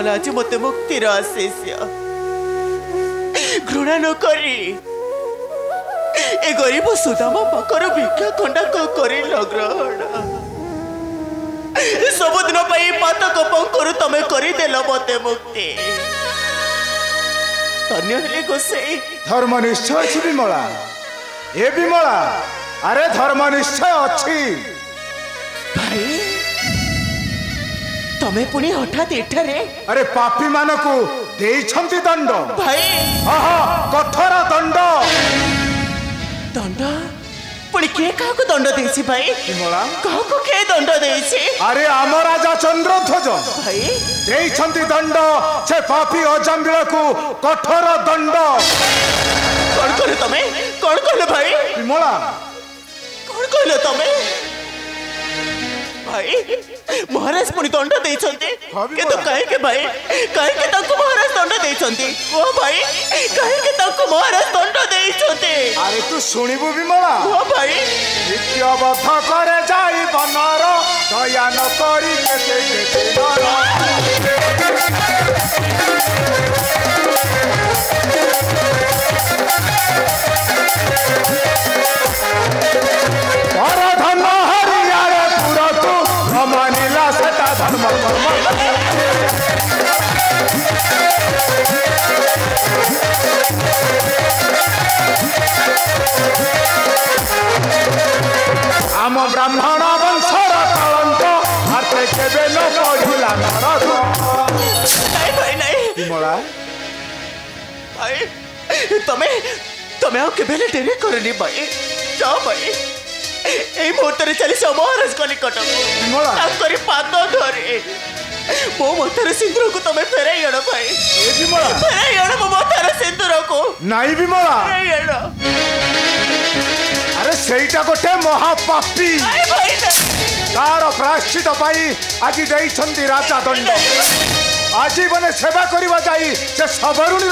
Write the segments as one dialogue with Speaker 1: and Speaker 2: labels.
Speaker 1: मिलगला आज मत मुक्तिर आशीष घृणा न करी ए गरीब सुदामा पाकर भिक्षा खंडा कर ग्रहण सबुदिन पातक पंकरु तमें करदेल मते मुक्ति धन्य हेले गोसाई
Speaker 2: धर्म निश्चय अच्छी विमला ए विमला अरे धर्म निश्चय अच्छी
Speaker 1: भाई तमें पुणी हठात एठारे
Speaker 2: अरे पापी मानकु देइछंती दंड
Speaker 1: भाई
Speaker 2: कठोर दंड
Speaker 1: दंड पुणी के काको दंड देछि भाई
Speaker 2: विमला
Speaker 1: काको के दंड देछि
Speaker 2: अरे आम राजा चंद्रध्वज
Speaker 1: भाई
Speaker 2: देइछंती दंड से पापी अजामिल को कठोर दंड
Speaker 1: कौन कहले तमे कौन कहले भाई
Speaker 2: विमला
Speaker 1: कौन कहले तमे भाई महाराज पुणी दंड देइछंती के तो काहे के भाई काहे के ताको महाराज दंड देइछंती ओ भाई काहे के ताको महाराज दंड देइछंती
Speaker 2: अरे तू सुनिबु विमला
Speaker 1: ओ भाई
Speaker 2: नित्यबद्ध करे जाई बनर दया न करी केते धन हरियारे पूरा तू मानिला सेटा धर्म आम ब्राह्मण वंशर कलंक हाथे केबे न पढ़िला नरक
Speaker 1: भाई नहीं
Speaker 2: विमला
Speaker 1: भाई तमें आ केबे डेरी करनी भाई जाओ भाई ए मुहूर्त चली जाओ महाराज को निकट ताकरी पाद धरे मो मथर सिंदूर को तमें फेराई आण भाई फेराई आण मो मथर सिंदूर को
Speaker 2: नाई विमला
Speaker 1: फेराई आण
Speaker 2: अरे सेटा गोटे महापापी
Speaker 1: भाई
Speaker 2: तार प्रायश्चित पाई आज देइछंती राजा दंड आजीवन सेवा करवा जाई से सबरुणी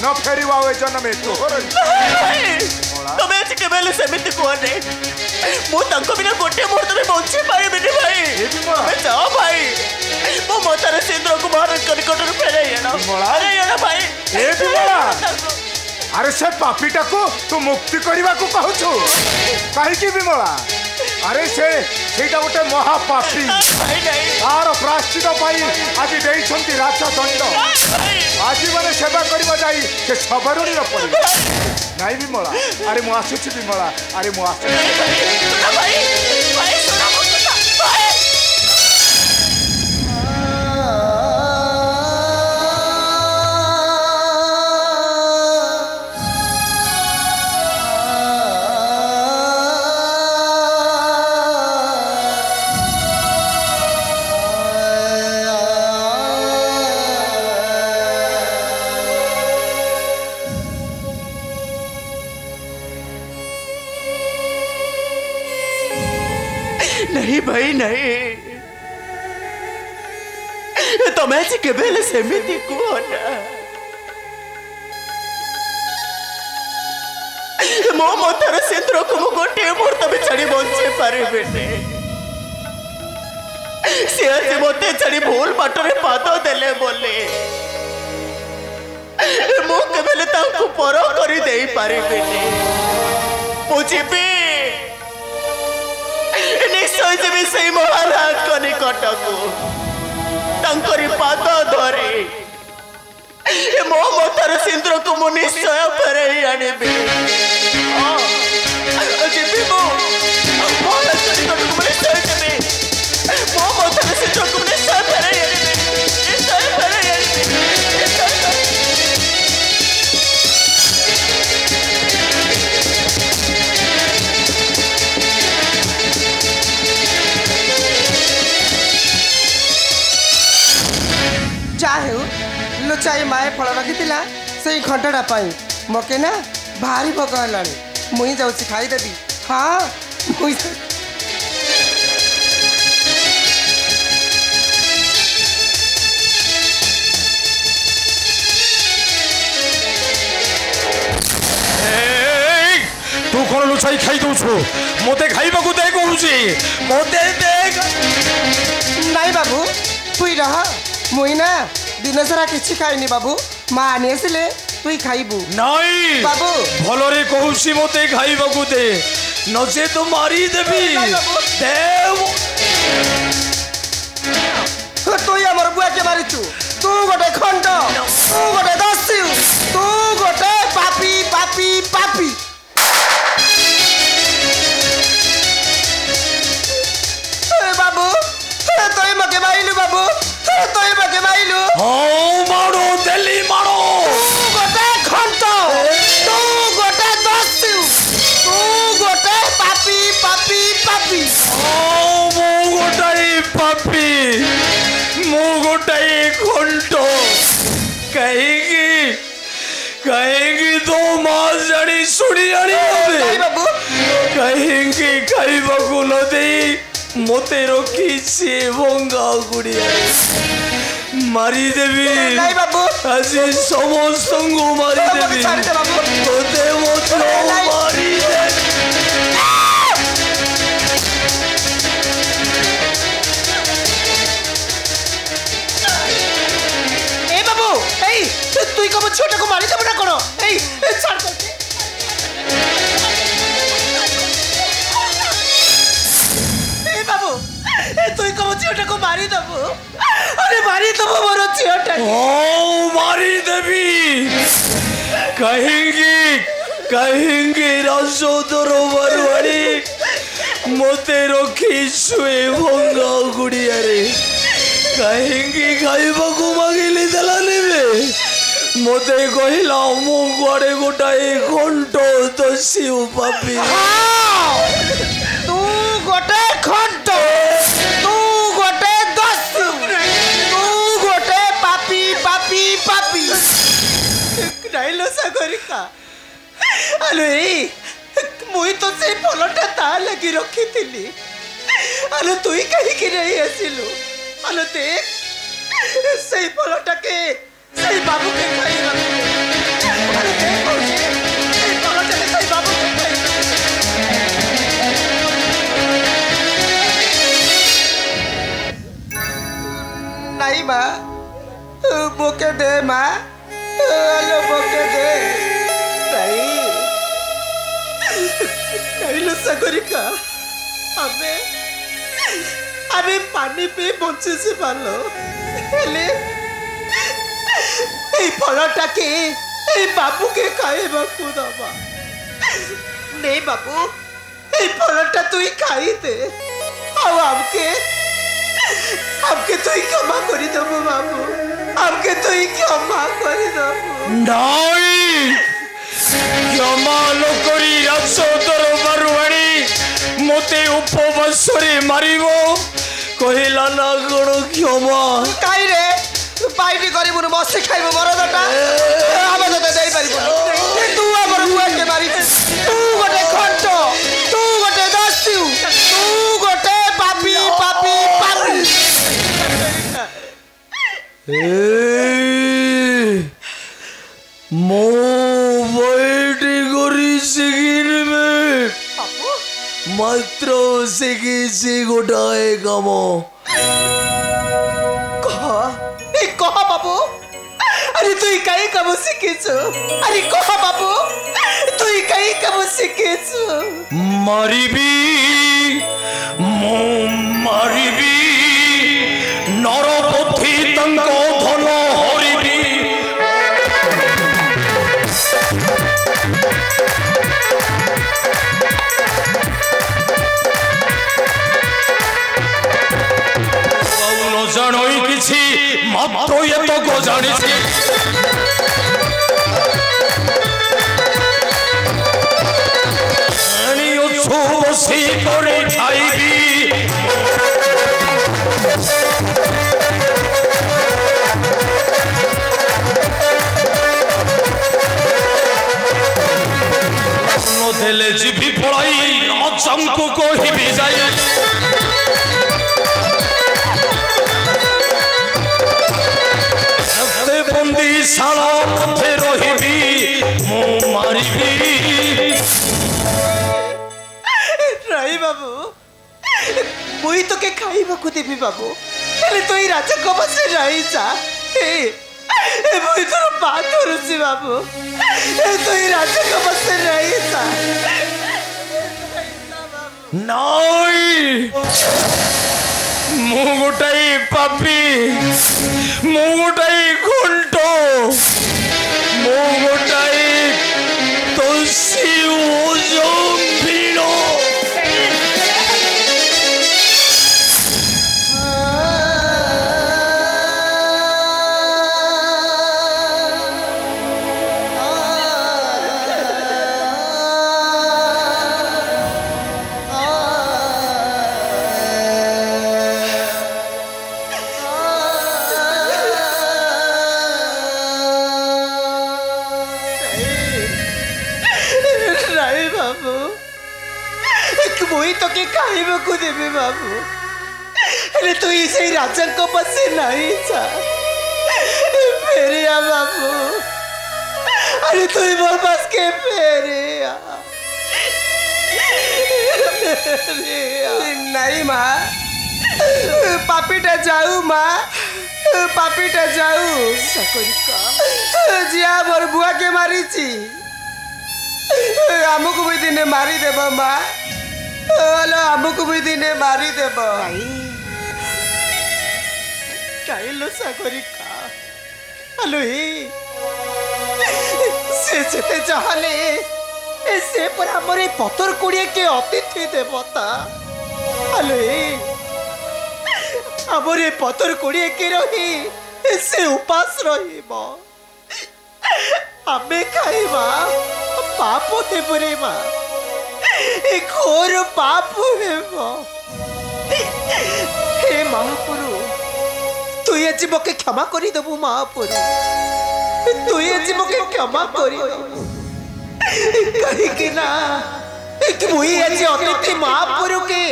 Speaker 2: न फेरिवा ए जन्म तोहर
Speaker 1: तमें आज केबेले सेमिति कोने मु तांको बिना गोटे मुहूर्त में बंची पाइबिनी भाई तमें जाओ भाई मो मथर सिंदूर को महाराज को निकट फेराई आण भाई
Speaker 2: ए विमला अरे से पापीटा को तू मुक्ति करने को कहूँ कहीं विमला अरे सेटा गोटे महापापी तार प्रायश्चित पाई आज देइछंती राजा दंड आजीवन सेवा करवा जाई से सबरुणी पड़े नाई विमला अरे मु आसुची विमला अरे मु
Speaker 1: नहीं भाई नहीं तमें आज केबेले सेमिति कोना मो मथर सिंदूर को मु गोटे मुहूर्त में छाड़ी बंचे पारिबिनी से आज मते छाड़ी भूल बाटरे पाद देले बोले मु केबेले तांको पर करी देई पारिबिनी बुझिबी निश्चय जीवी से महाराज को निकट को तांकरी पाद धरे मो मथर सिंदूर को मु निश्चय फेराई आनिबी जीवी मो महाराज को निकट को निश्चय जीवी मो मथर सिंदूर को निश्चय फेराई आनिबी निश्चय फेराई आनिबी
Speaker 3: चाहे लुचाई माए फल रखी से घंटाटा पाई मके ना भारी भोक है मुई जाऊँ खाईदेवी हाँ मुई
Speaker 2: तू कौन लुचाई खाई दौछु मते खाइबा को दे कहूची मते दे
Speaker 3: नहीं बाबू तुई रह मुई ना दिन सारा किसी खाइनी बाबू माँ आनी आसिले तुई खाइबू
Speaker 4: नहीं
Speaker 3: बाबू
Speaker 4: भलरे कहूसी मते खाइबाकू दे नचे तो मारी देबी देव
Speaker 3: तुई हमर बुआ के मारिचु तू गोटे खंड तू गोटे दस्यु तू गोटे पापी पापी पापी बाबू तुई मके माइलु बाबू तुई मके माइलु
Speaker 4: हाँ मारो दिल्ली मारो
Speaker 3: तू गोटे खंड तू गोटे दस्यु तू गोटे पापी पापी पापी
Speaker 4: हाँ मो गोटाई पापी मो गोटाई खंडो कहेगी कहेगी तो माँ जानी सुनी आनी
Speaker 3: नहीं बाबू
Speaker 4: कहेगी खाइबाकू न देई मते रखी से भंगा गुड़िया मारी देवी
Speaker 3: नहीं बाबू
Speaker 4: आज समस्त को मारी देवी
Speaker 3: छाड़ी दे बाबू
Speaker 4: तोते मत मारी देवी
Speaker 3: ए बाबू ए तुई कब छोटा को मारी देबो ना कोन ए छाड़ दे ए बाबू तुई कब छोटा को मारी देबो अरे मारी देबो मोर छोटा
Speaker 4: ओ मारी देवी कहेंगी कहेंगी राजोदर बरवाड़ी मते रखी शुए भंगा गुड़िया रे कहेंगी खाइबाकू मागिली देला नेबे मते कहिला मु गुआड़े गोटाए घंट दस्यु पापी
Speaker 3: तू गोटे खंड तू गोटे दस्यु तू गोटे पापी पापी पापी नाइलो सागरिका आलो ए मुई तो से फलटा ता लगी रखी थिली आलो तुई कहीं की नहीं आसिलु आलो देख सही फलटा के सही बाबू के खाई आलो देख कौशी सही फलटा के सही बाबू के खाई नहीं माँ बोके दे माँ आलो बोके दे नहीं सागरिका हमें हमें पानी पे बंचे से पालो हेले ए फलटा के ए बाबू के खाइबा को दबा नहीं बाबू ए फलटा तू ही खाई दे आओ हमके तू ही क्षमा करी दबो बाबू हमके तू ही क्षमा करी दबो
Speaker 4: नहीं क्षमा लोकरी राजोदर बरवाड़ी मते उपवासरे मारिबो कहिला ना गण क्षमा
Speaker 3: काई रे पाइटी गरिबुनु बसे खाइबो मरदटा आबो त देई परिबो तू हमर बुआ के मारी तू गोटे खंड तू गोटे दस्यु तू गोटे पापी पापी पापी
Speaker 4: मो बैठी करी सिगिन में मात्र सिगिसी गोटाए काम
Speaker 3: कह बाबू अरे तू कहीं कब शिखेछु अरे कह बाबू तू कहीं कब शिखेछु
Speaker 4: मारिबी मो मारिबी नरपथी तंक धन हरिबी न जानई किछि मात्र ये तो को जानिछि बसी करे खाइबी देले जीवी पड़ाई अचमको कहबी जाए बंदी शाला मथे रहिबी मो मारिबी
Speaker 3: राई बाबू मुई तो के खाइबा को देबी बाबू ହେଲେ ତୁ ଏଇ ରାଜାଙ୍କ ବସେ ରହିଯା ମୁଇଁ ତୋର ପା ଧରୁଛି ବାବୁ ତୁ ଏଇ ରାଜାଙ୍କ ବସେ ରହିଯା
Speaker 4: ନାଇଁ ମୁଁ ଗୋଟାଏ ପାପୀ ମୁଁ ଗୋଟାଏ ଘଣ୍ଟ ମୁଁ ଗୋଟାଏ ତୋଷୀ ଭିଡ଼
Speaker 3: मुई तो के खाइबा को देबे बाबू हेले तू इसे राजा को बसे नहीं जा फेरिया बाबू अरे तू मोर पास के फेरिया नहीं माँ पापीटा जाऊ माँ पापीटा जाऊ जिया मोर बुआ के मारी हमको भी दिने मारी देब माँ हेलो हमको भी दिने मारी देब काइलो सागरिका हेलो से जेते चाहले से पर हमरे पतर कुड़िए के अतिथि देवता हेलो हमरे पतर कुड़िए के रही से उपास रहिबो हमें खाइबा पाप हेबरे माँ घोर पाप हे महापुरु तु ये जीव के क्षमा करी देबु महापुरु तु ये जीव के क्षमा करी कही कि ना कि मुई आज अतिथि महापुरु के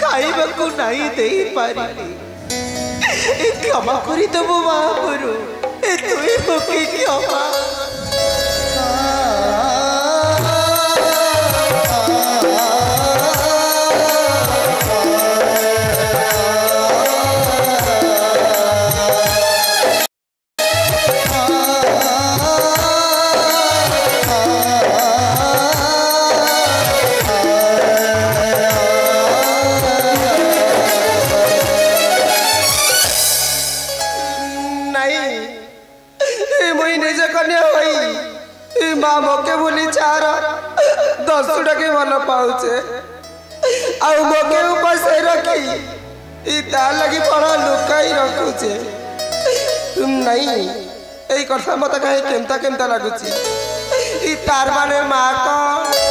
Speaker 3: खाइबा को नहीं दे पारी क्षमा करी देबु महापुरु तु ये मोके क्षमा माँ मोके बोली चार 10 टके मन पाउचे आउ मोके ऊपर से रखी तार लगी पड़ा लुकाई रखुचे नहीं यही कथा मत कहीं केमता केमता लगुची तार माने माँ को